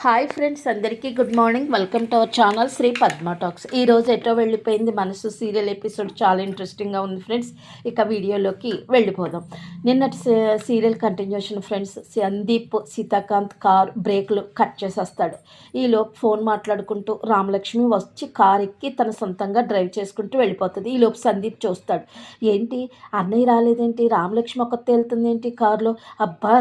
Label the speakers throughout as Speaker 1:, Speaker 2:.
Speaker 1: Hi friends, అందరికీ good morning. Welcome to our channel Shri Padma talks. ఈరోజు ఎటో వెళ్ళిపోయింది మనసు సీరియల్ ఎపిసోడ్ చాలా ఇంట్రెస్టింగ్గా ఉంది ఫ్రెండ్స్. ఇక వీడియోలోకి వెళ్ళిపోదాం. నిన్నటి serial continuation friends. Sandeep Sitakant car బ్రేక్లు కట్ చేసేస్తాడు. ఈలోపు ఫోన్ మాట్లాడుకుంటూ రామలక్ష్మి వచ్చి కార్ ఎక్కి తన సొంతంగా డ్రైవ్ చేసుకుంటూ వెళ్ళిపోతుంది. ఈలోపు సందీప్ చూస్తాడు. ఏంటి అన్నయ్య రాలేదేంటి, రామలక్ష్మి ఒక్కతే వెళ్తుంది ఏంటి కారులో? అబ్బా,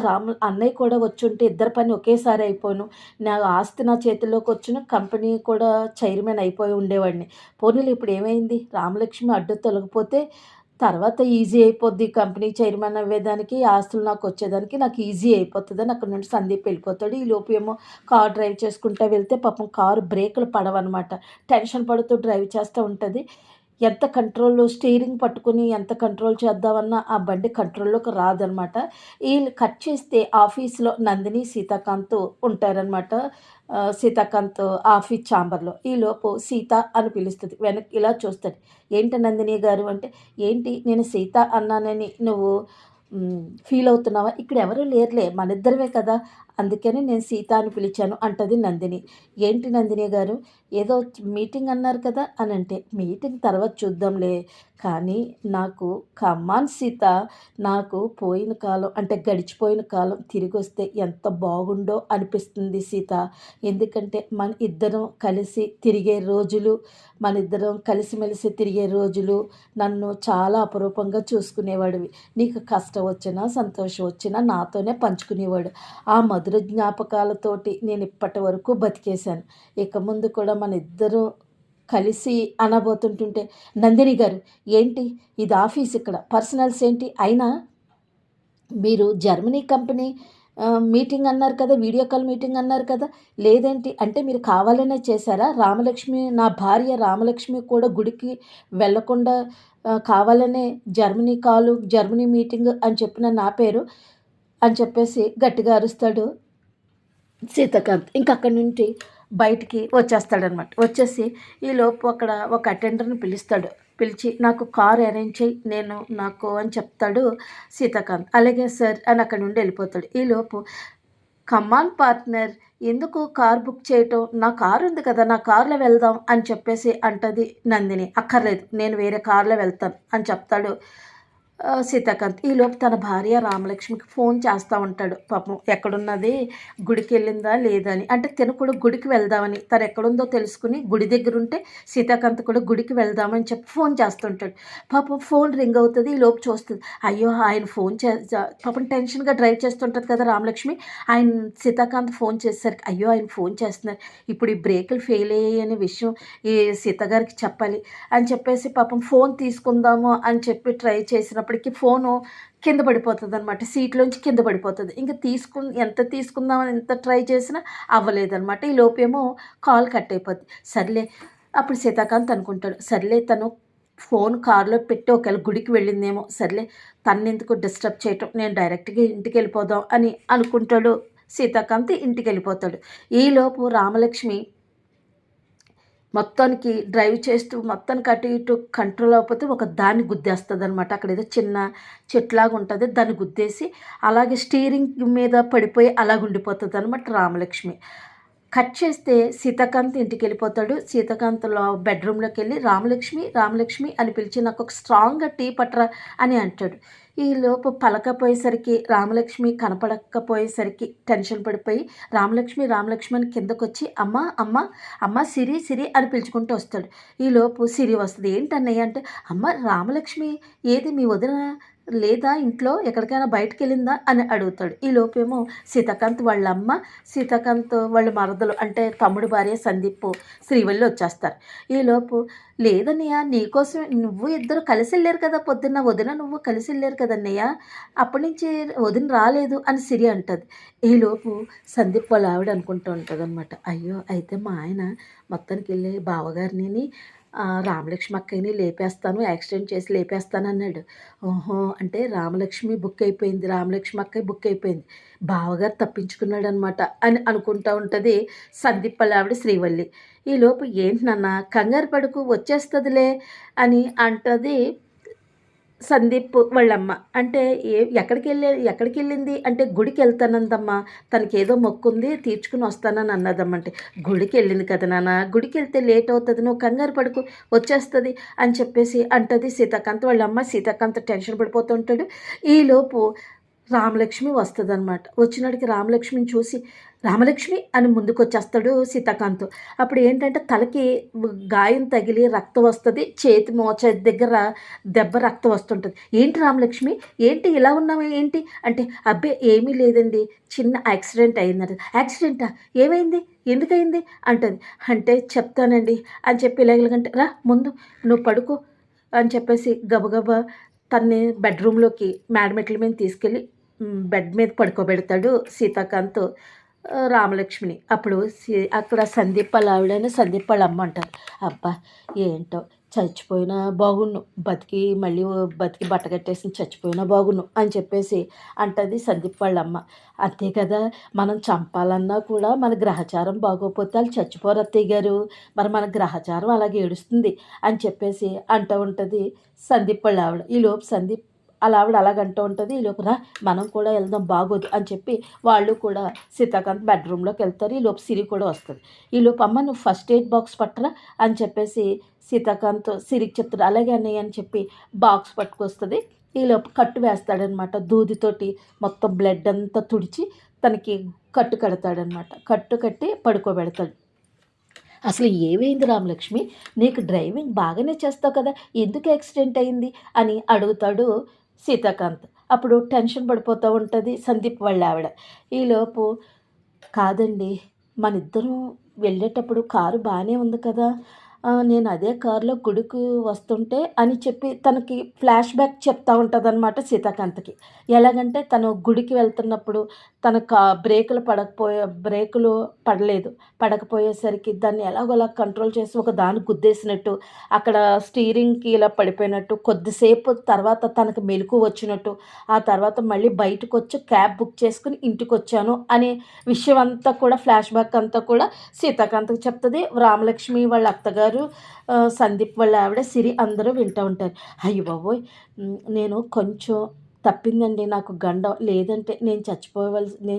Speaker 1: అన్నయ్య కూడా వచ్చి ఉంటే ఇద్దరు పని ఒకేసారి అయిపోను. నా ఆస్తి నా చేతుల్లోకి వచ్చిన కంపెనీ కూడా చైర్మన్ అయిపోయి ఉండేవాడిని. పోనీలు ఇప్పుడు ఏమైంది, రామలక్ష్మి అడ్డు తొలగిపోతే తర్వాత ఈజీ అయిపోద్ది. కంపెనీ చైర్మన్ అవ్వేదానికి, ఆస్తులు నాకు వచ్చేదానికి నాకు ఈజీ అయిపోతుందని అక్కడ నుండి సందీప్ వెళ్ళిపోతాడు. ఈ లోపు ఏమో కార్ డ్రైవ్ చేసుకుంటూ వెళ్తే పాపం కారు బ్రేకులు పడవన్నమాట. టెన్షన్ పడుతూ డ్రైవ్ చేస్తూ ఉంటుంది. ఎంత స్టీరింగ్ పట్టుకుని ఎంత కంట్రోల్ చేద్దామన్నా ఆ బండి కంట్రోల్లోకి రాదనమాట. వీళ్ళు కట్ చేస్తే ఆఫీస్లో నందిని సీతాకాంత్ ఉంటారనమాట. సీతాకాంత్ ఆఫీస్ ఛాంబర్లో. ఈలోపు సీత అని పిలుస్తుంది. వెనక్కి ఇలా చూస్తుంది. ఏంటి నందిని గారు అంటే, ఏంటి నేను సీత అన్నానని నువ్వు ఫీల్ అవుతున్నావా? ఇక్కడ ఎవరు లేరులే, మన ఇద్దరమే కదా, అందుకని నేను సీత అని పిలిచాను అంటది నందిని. ఏంటి నందిని గారు, ఏదో మీటింగ్ అన్నారు కదా అని అంటే, మీటింగ్ తర్వాత చూద్దాంలే, కానీ నాకు కమ్మాన్ సీత, నాకు పోయిన కాలం అంటే గడిచిపోయిన కాలం తిరిగి వస్తే ఎంత బాగుండో అనిపిస్తుంది సీత. ఎందుకంటే మన ఇద్దరం కలిసి తిరిగే రోజులు, మన ఇద్దరం కలిసిమెలిసి తిరిగే రోజులు, నన్ను చాలా అపురూపంగా చూసుకునేవాడివి. నీకు కష్టం వచ్చినా సంతోషం వచ్చినా నాతోనే పంచుకునేవాడు. ఆ మధుర జ్ఞాపకాలతోటి నేను ఇప్పటి వరకు బతికేశాను. ఇక ముందు కూడా మన ఇద్దరం కలిసి అనబోతుంటుంటే, నందిని గారు ఏంటి ఇది ఆఫీస్, ఇక్కడ పర్సనల్స్ ఏంటి? అయినా మీరు జర్మనీ కంపెనీ మీటింగ్ అన్నారు కదా, వీడియో కాల్ మీటింగ్ అన్నారు కదా, లేదేంటి అంటే మీరు కావాలనే చేశారా? రామలక్ష్మి, నా భార్య రామలక్ష్మి కూడా గుడికి వెళ్ళకుండా కావాలనే జర్మనీ మీటింగ్ అని చెప్పిన నా పేరు అని చెప్పేసి గట్టిగా అరుస్తాడు సీతాకాంత్. అక్కడి నుండి బయటికి వచ్చేస్తాడనమాట. వచ్చేసి ఈలోపు అక్కడ ఒక అటెండర్ని పిలుస్తాడు. పిలిచి నాకు కార్ అరేంజ్ చేయి, నాకు అని చెప్తాడు సీతాకాంత్. అలాగే సార్ అని అక్కడి నుండి వెళ్ళిపోతాడు. ఈలోపు కమాన్ పార్ట్నర్, ఎందుకు కార్ బుక్ చేయటం, నా కారు ఉంది కదా, నా కారులో వెళ్దాం అని చెప్పేసి అంటది నందిని. అక్కర్లేదు, నేను వేరే కారులో వెళ్తాను అని చెప్తాడు సీతాకాంత్. ఈలోపు తన భార్య రామలక్ష్మికి ఫోన్ చేస్తూ ఉంటాడు. పాపం ఎక్కడున్నది, గుడికి వెళ్ళిందా లేదా అని. అంటే తను కూడా గుడికి వెళ్దామని, తను ఎక్కడుందో తెలుసుకుని గుడి దగ్గర ఉంటే సీతాకాంత్ కూడా గుడికి వెళ్దామని చెప్పి ఫోన్ చేస్తుంటాడు. పాపం ఫోన్ రింగ్ అవుతుంది. ఈలోపు చూస్తుంది, అయ్యో ఆయన ఫోన్ పాపం టెన్షన్గా డ్రైవ్ చేస్తుంటుంది కదా రామలక్ష్మి. సీతాకాంత్ ఫోన్ చేసేసరికి, అయ్యో ఆయన ఫోన్ చేస్తున్నారు, ఇప్పుడు ఈ బ్రేకులు ఫెయిల్ అయ్యాయి అనే విషయం ఈ సీత గారికి చెప్పాలి అని చెప్పేసి పాపం ఫోన్ తీసుకుందాము అని చెప్పి ట్రై చేసినప్పటికీ ఫోను కింద పడిపోతుంది అనమాట. సీట్లోంచి కింద పడిపోతుంది. ఎంత తీసుకుందామని ఎంత ట్రై చేసినా అవ్వలేదన్నమాట. ఈ లోపేమో కాల్ కట్ అయిపోద్ది. సర్లే, అప్పుడు సీతాకాంత్ అనుకుంటాడు, సర్లే తను ఫోన్ కారులో పెట్టి ఒకవేళ గుడికి వెళ్ళిందేమో, సర్లే తన్నెందుకు డిస్టర్బ్ చేయటం, నేను డైరెక్ట్గా ఇంటికి వెళ్ళిపోదాం అని అనుకుంటాడు సీతాకాంత్. ఇంటికి వెళ్ళిపోతాడు. ఈలోపు రామలక్ష్మి మొత్తానికి డ్రైవ్ చేస్తూ మొత్తానికి అటు ఇటు కంట్రోల్ అవ్వకపోతే ఒక దాన్ని గుద్దేస్తుంది అనమాట. అక్కడ ఏదో చిన్న చెట్లాగా ఉంటుంది, దాన్ని గుద్దేసి అలాగే స్టీరింగ్ మీద పడిపోయి అలాగ ఉండిపోతుంది అనమాట రామలక్ష్మి. కట్ చేస్తే సీతాకాంత్ ఇంటికి వెళ్ళిపోతాడు. సీతాకాంత్లో బెడ్రూమ్లోకి వెళ్ళి రామలక్ష్మి రామలక్ష్మి అని పిలిచి నాకు ఒక స్ట్రాంగ్గా టీ పట్టరా అని అంటాడు. ఈలోపు పలకపోయేసరికి రామలక్ష్మి కనపడకపోయేసరికి టెన్షన్ పడిపోయి రామలక్ష్మి రామలక్ష్మి అని కిందకొచ్చి అమ్మ అమ్మ అమ్మ సిరి సిరి అని పిలుచుకుంటూ వస్తాడు. ఈలోపు సిరి వస్తుంది. ఏంటన్నయ్య అంటే, అమ్మ రామలక్ష్మి ఏది, మీ వదిన లేదా ఇంట్లో, ఎక్కడికైనా బయటకు వెళ్ళిందా అని అడుగుతాడు. ఈలోపేమో సీతాకాంత్ వాళ్ళ అమ్మ, సీతాకాంత్ వాళ్ళ మరదలు అంటే తమ్ముడు భార్య సందీప్, శ్రీవల్లి వచ్చేస్తారు. ఈలోపు లేదన్నయ్య, నీకోసం నువ్వు ఇద్దరు కలిసి వెళ్ళారు కదా పొద్దున్న, వదిన నువ్వు కలిసి వెళ్ళారు కదన్నయ్య, అప్పటి నుంచి వదిన రాలేదు అని సిరి అంటుంది. ఈలోపు సందీప్ వాళ్ళ ఆవిడ అనుకుంటూ ఉంటుంది అనమాట, అయ్యో అయితే మా ఆయన మొత్తానికి వెళ్ళి బావగారిని రామలక్ష్మి అక్కయ్యని లేపేస్తాను, యాక్సిడెంట్ చేసి లేపేస్తాను అన్నాడు. ఓహో, అంటే రామలక్ష్మి బుక్ అయిపోయింది, రామలక్ష్మి అక్కయ్య బుక్ అయిపోయింది, బావగారు తప్పించుకున్నాడు అనమాట అని అనుకుంటూ ఉంటుంది సందీప్ వాళ్ళ ఆవిడ శ్రీవల్లి. ఈలోపు ఏంటి నాన్న కంగారు పడుకు వచ్చేస్తుందిలే అని అంటుంది సందీప్ వాళ్ళమ్మ అంటే ఎక్కడికి వెళ్ళింది అంటే గుడికి వెళ్తానందమ్మా, తనకేదో మొక్కుంది తీర్చుకుని వస్తానని అన్నదమ్మ. అంటే గుడికి వెళ్ళింది కదా నాన్న, గుడికి వెళ్తే లేట్ అవుతుంది, నువ్వు కంగారు పడుకు వచ్చేస్తుంది అని చెప్పేసి అంటది సీతాకాంత్ వాళ్ళమ్మ. సీతాకాంత్ టెన్షన్ పడిపోతుంటాడు. ఈలోపు రామలక్ష్మి వస్తుందన్నమాట. వచ్చినాడికి రామలక్ష్మిని చూసి రామలక్ష్మి అని ముందుకొచ్చేస్తాడు సీతాకాంత్. అప్పుడు ఏంటంటే తలకి గాయం తగిలి రక్తం వస్తుంది, చేతి మోచ దగ్గర దెబ్బ రక్తం వస్తుంటుంది. ఏంటి రామలక్ష్మి, ఏంటి ఇలా ఉన్నావు ఏంటి అంటే, అబ్బే ఏమీ లేదండి, చిన్న యాక్సిడెంట్ అయిందంట. యాక్సిడెంటా, ఏమైంది, ఎందుకయింది అంటది. అంటే చెప్తానండి అని చెప్పి ఇలాగంటే, రా ముందు నువ్వు పడుకో అని చెప్పేసి గబగబా తన్ని బెడ్రూమ్లోకి మేడమెట్ల మీద తీసుకెళ్ళి బెడ్ మీద పడుకోబెడతాడు సీతాకాంత్ రామలక్ష్మిని. అప్పుడు అక్కడ సందీప్ వాళ్ళ ఆవిడని సందీప్ వాళ్ళ అమ్మ అంటారు. అబ్బా ఏంటో చచ్చిపోయినా బాగున్ను, బతికి బట్టగట్టేసి చచ్చిపోయినా బాగున్ను అని చెప్పేసి అంటది సందీప్ వాళ్ళ అమ్మ. అంతే కదా, మనం చంపాలన్నా కూడా మన గ్రహచారం బాగోపోతే వాళ్ళు చచ్చిపోరు అత్తయ్య గారు, మరి మన గ్రహచారం అలాగే ఏడుస్తుంది అని చెప్పేసి అంటూ ఉంటుంది సందీప్ వాళ్ళ ఆవిడ. ఈలోపు సందీప్ అలా ఆవిడ అలాగంటూ ఉంటుంది. ఈలోపు రా మనం కూడా వెళ్దాం బాగోదు అని చెప్పి వాళ్ళు కూడా సీతాకాంత్ బెడ్రూమ్లోకి వెళ్తారు. ఈలోపు సిరి కూడా వస్తుంది. ఈలోపు అమ్మ నువ్వు ఫస్ట్ ఎయిడ్ బాక్స్ పట్టరా అని చెప్పేసి సీతాకాంత్ సిరికి చెప్తాడు. అలాగే అన్నయ్య అని చెప్పి బాక్స్ పట్టుకొస్తుంది. ఈలోపు కట్టు వేస్తాడనమాట. దూదితోటి మొత్తం బ్లడ్ అంతా తుడిచి తనకి కట్టు కడతాడనమాట. కట్టు కట్టి పడుకోబెడతాడు. అసలు ఏమైంది రామలక్ష్మి, నీకు డ్రైవింగ్ బాగానే చేస్తావు కదా, ఎందుకు యాక్సిడెంట్ అయింది అని అడుగుతాడు సీతాకాంత్. అప్పుడు టెన్షన్ పడిపోతూ ఉంటుంది సందీప్ వాళ్ళ ఆవిడ. ఈలోపు కాదండి, మనిద్దరం వెళ్ళేటప్పుడు కారు బాగానే ఉంది కదా, నేను అదే కారులో గుడికి వస్తుంటే అని చెప్పి తనకి ఫ్లాష్ బ్యాక్ చెప్తూ ఉంటుందన్నమాట సీతాకాంత్కి. ఎలాగంటే తను గుడికి వెళ్తున్నప్పుడు తన బ్రేకులు పడలేదు. పడకపోయేసరికి దాన్ని ఎలాగోలా కంట్రోల్ చేసి ఒక దాన్ని గుద్దేసినట్టు, అక్కడ స్టీరింగ్కి ఇలా పడిపోయినట్టు, కొద్దిసేపు తర్వాత తనకు మెలకు వచ్చినట్టు, ఆ తర్వాత మళ్ళీ బయటకు వచ్చి క్యాబ్ బుక్ చేసుకుని ఇంటికి వచ్చాను అనే విషయం అంతా కూడా ఫ్లాష్ బ్యాక్ అంతా కూడా సీతాకాంత్కి చెప్తుంది. రామలక్ష్మి వాళ్ళ అత్తగారు, సందీప్ వాళ్ళ ఆవిడ, సిరి అందరూ వింటూ ఉంటారు. అయ్య బాబోయ్, నేను కొంచెం తప్పిందండి నాకు గండం, లేదంటే నేను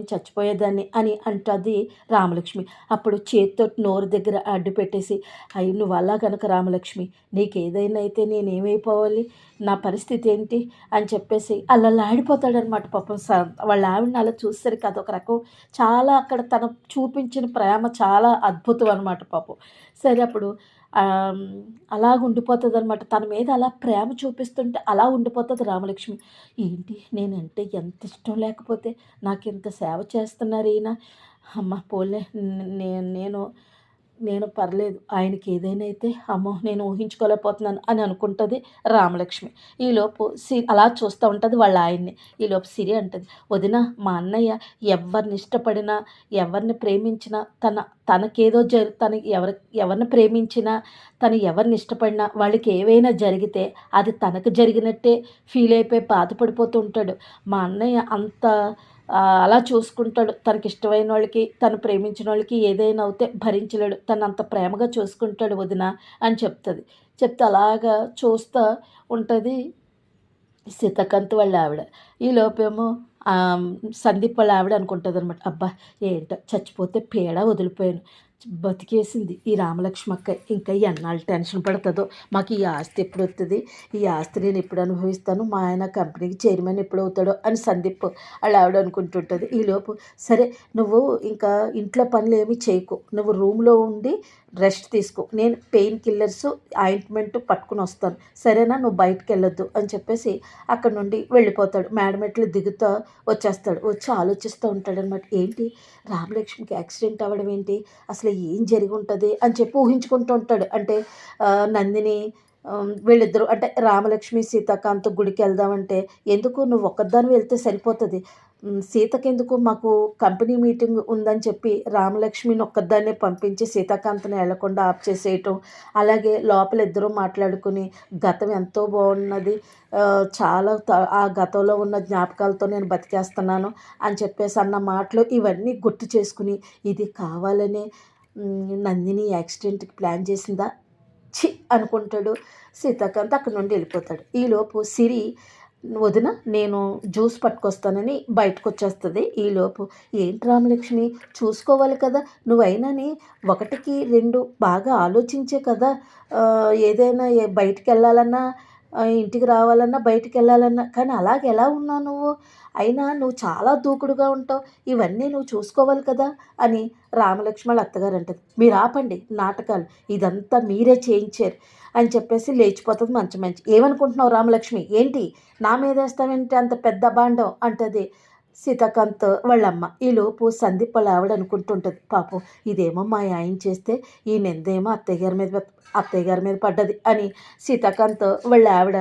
Speaker 1: చచ్చిపోయేదాన్ని అని అంటుంది రామలక్ష్మి. అప్పుడు చేతితో నోరు దగ్గర అడ్డు పెట్టేసి, అయ్యి నువ్వు అలా కనుక రామలక్ష్మి, నీకేదైనా అయితే నేనేమైపోవాలి, నా పరిస్థితి ఏంటి అని చెప్పేసి అలా ఆడిపోతాడనమాట. పాపం వాళ్ళ ఆవిడని అలా చూసేసరికి అదొక రకం చాలా అక్కడ తను చూపించిన ప్రేమ చాలా అద్భుతం అనమాట పాపం. సరే అప్పుడు అలాగ ఉండిపోతుంది అనమాట. తన మీద అలా ప్రేమ చూపిస్తుంటే అలా ఉండిపోతుంది రామలక్ష్మి. ఏంటి నేనంటే ఎంత ఇష్టం లేకపోతే నాకు ఇంత సేవ చేస్తున్నారు ఈయన, అమ్మ పోలే, నేను నేను పర్లేదు, ఆయనకి ఏదైనా అయితే అమ్మో నేను ఊహించుకోలేకపోతున్నాను అని అనుకుంటుంది రామలక్ష్మి. ఈలోపు అలా చూస్తూ ఉంటుంది వాళ్ళ ఆయన్ని. ఈలోపు సిరి అంటుంది, వదిన మా అన్నయ్య ఎవరిని ఇష్టపడినా ఎవరిని ప్రేమించినా తనకేదో తను ఎవరిని ప్రేమించినా తను ఎవరిని ఇష్టపడినా వాళ్ళకి ఏవైనా జరిగితే అది తనకు జరిగినట్టే ఫీల్ అయిపోయి బాధపడిపోతూ ఉంటాడు. మా అన్నయ్య అంత అలా చూసుకుంటాడు. తనకిష్టమైన వాళ్ళకి, తను ప్రేమించిన వాళ్ళకి ఏదైనా అవుతే భరించలేడు. తను అంత ప్రేమగా చూసుకుంటాడు వదిన అని చెప్తుంది. చెప్తే అలాగా చూస్తూ ఉంటుంది సీతాకాంత్ వాళ్ళ ఆవిడ. ఈలోపేమో సందీప్ వాళ్ళ ఆవిడ అనుకుంటుంది అనమాట, అబ్బా ఏంటో చచ్చిపోతే పేడ వదిలిపోయాను, బతికేసింది ఈ రామలక్ష్మి అక్క, ఇంకా ఎన్నాళ్ళు టెన్షన్ పడుతుందో, మాకు ఈ ఆస్తి ఎప్పుడు వస్తుంది, ఈ ఆస్తి నేను ఎప్పుడు అనుభవిస్తాను, మా ఆయన కంపెనీకి చైర్మన్ ఎప్పుడు అవుతాడో అని సందీప్ వాళ్ళ ఆవిడ అనుకుంటుంటుంది. ఈలోపు సరే నువ్వు ఇంకా ఇంట్లో పనులు ఏమీ చేయకు, నువ్వు రూమ్లో ఉండి రెస్ట్ తీసుకో, నేను పెయిన్ కిల్లర్స్ ఆయింట్మెంట్ పట్టుకుని వస్తాను సరేనా, నువ్వు బయటకు వెళ్ళొద్దు అని చెప్పేసి అక్కడ నుండి వెళ్ళిపోతాడు. మేడమెట్లు దిగుతూ వచ్చేస్తాడు. వచ్చి ఆలోచిస్తూ ఉంటాడనమాట, ఏంటి రామలక్ష్మికి యాక్సిడెంట్ అవ్వడం ఏంటి, అసలు ఏం జరిగి ఉంటుంది అని చెప్పి ఊహించుకుంటూ ఉంటాడు. అంటే నందిని వీళ్ళిద్దరూ అంటే రామలక్ష్మి సీతాకాంత్ గుడికి వెళ్దామంటే, ఎందుకు నువ్వు ఒక్కదాన్ని వెళ్తే సరిపోతుంది, సీతకెందుకు, మాకు కంపెనీ మీటింగ్ ఉందని చెప్పి రామలక్ష్మిని ఒక్కదాన్నే పంపించి సీతాకాంత్ని వెళ్లకుండా ఆఫ్ చేసేయటం. అలాగే లోపల ఇద్దరూ మాట్లాడుకుని గతం ఎంతో బాగున్నది, చాలా ఆ గతంలో ఉన్న జ్ఞాపకాలతో నేను బతికేస్తున్నాను అని చెప్పేసి అన్న మాటలు ఇవన్నీ గుర్తు చేసుకుని, ఇది కావాలనే నందిని యాక్సిడెంట్కి ప్లాన్ చేసిందా చి అనుకుంటాడు. సీతాకాంత్ అక్కడి నుండి వెళ్ళిపోతాడు. ఈలోపు సిరి వదిన నేను జ్యూస్ పట్టుకొస్తానని బయటకు వచ్చేస్తుంది. ఈలోపు ఏంటి రామలక్ష్మి చూసుకోవాలి కదా, నువ్వైనాని 1కి 2 బాగా ఆలోచించే కదా ఏదైనా బయటికి వెళ్ళాలన్నా ఇంటికి రావాలన్నా బయటికి వెళ్ళాలన్నా, కానీ అలాగ ఎలా ఉన్నావు నువ్వు, అయినా నువ్వు చాలా దూకుడుగా ఉంటావు, ఇవన్నీ నువ్వు చూసుకోవాలి కదా అని రామలక్ష్మణ్ అత్తగారు అంటది. మీరు ఆపండి నాటకాలు, ఇదంతా మీరే చేయించారు అని చెప్పేసి లేచిపోతుంది మంచి ఏమనుకుంటున్నావు రామలక్ష్మి, ఏంటి నా మీద వేస్తావేంటి అంత పెద్ద బాండం అంటది సీతాకాంత్ వాళ్ళమ్మ. ఈలోపు సందీప్ వాళ్ళ ఆవిడ అనుకుంటుంటుంది, పాపం ఇదేమో మా ఆయన చేస్తే ఈ నిందేమో అత్తయ్య గారి మీద పడ్డది అని సీతాకాంత్ వాళ్ళ ఆవిడ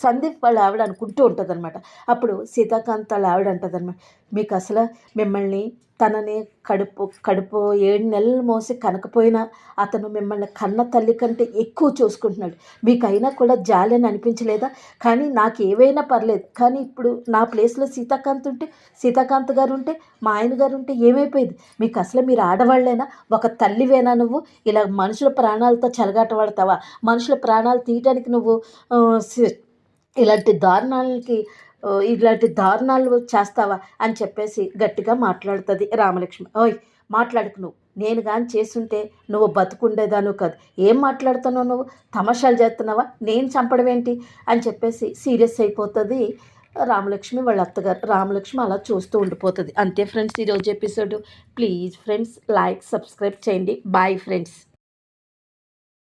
Speaker 1: సందీప్ వాళ్ళ ఆవిడ అనుకుంటూ ఉంటుంది అనమాట. అప్పుడు సీతాకాంత్ వాళ్ళ ఆవిడ అంటుంది అనమాట, మీకు అసలు మిమ్మల్ని తనని కడుపు 7 నెలలు మోసి కనకపోయినా అతను మిమ్మల్ని కన్న తల్లి కంటే ఎక్కువ చూసుకుంటున్నాడు, మీకైనా కూడా జాలి అని అనిపించలేదా, కానీ నాకు ఏవైనా పర్లేదు, కానీ ఇప్పుడు నా ప్లేస్లో సీతాకాంత్ గారు ఉంటే మా ఆయన గారు ఉంటే ఏమైపోయేది, మీకు అసలు మీరు ఆడవాళ్ళేనా, ఒక తల్లివేనా నువ్వు, ఇలా మనుషుల ప్రాణాలతో చెలగాటపడతావా, మనుషుల ప్రాణాలు తీయటానికి నువ్వు ఇలాంటి దారుణాలు చేస్తావా అని చెప్పేసి గట్టిగా మాట్లాడుతుంది రామలక్ష్మి. ఓయ్ మాట్లాడుకు నువ్వు, నేను కానీ చేస్తుంటే నువ్వు బతుకుండేదాను కాదు, ఏం మాట్లాడుతున్నావు నువ్వు, తమాషాలు చేస్తున్నావా, నేను చంపడం ఏంటి అని చెప్పేసి సీరియస్ అయిపోతుంది రామలక్ష్మి వాళ్ళ అత్తగారు. రామలక్ష్మి అలా చూస్తూ ఉండిపోతుంది. అంతే ఫ్రెండ్స్ ఈరోజు episode. Please friends like subscribe చేయండి. Bye friends.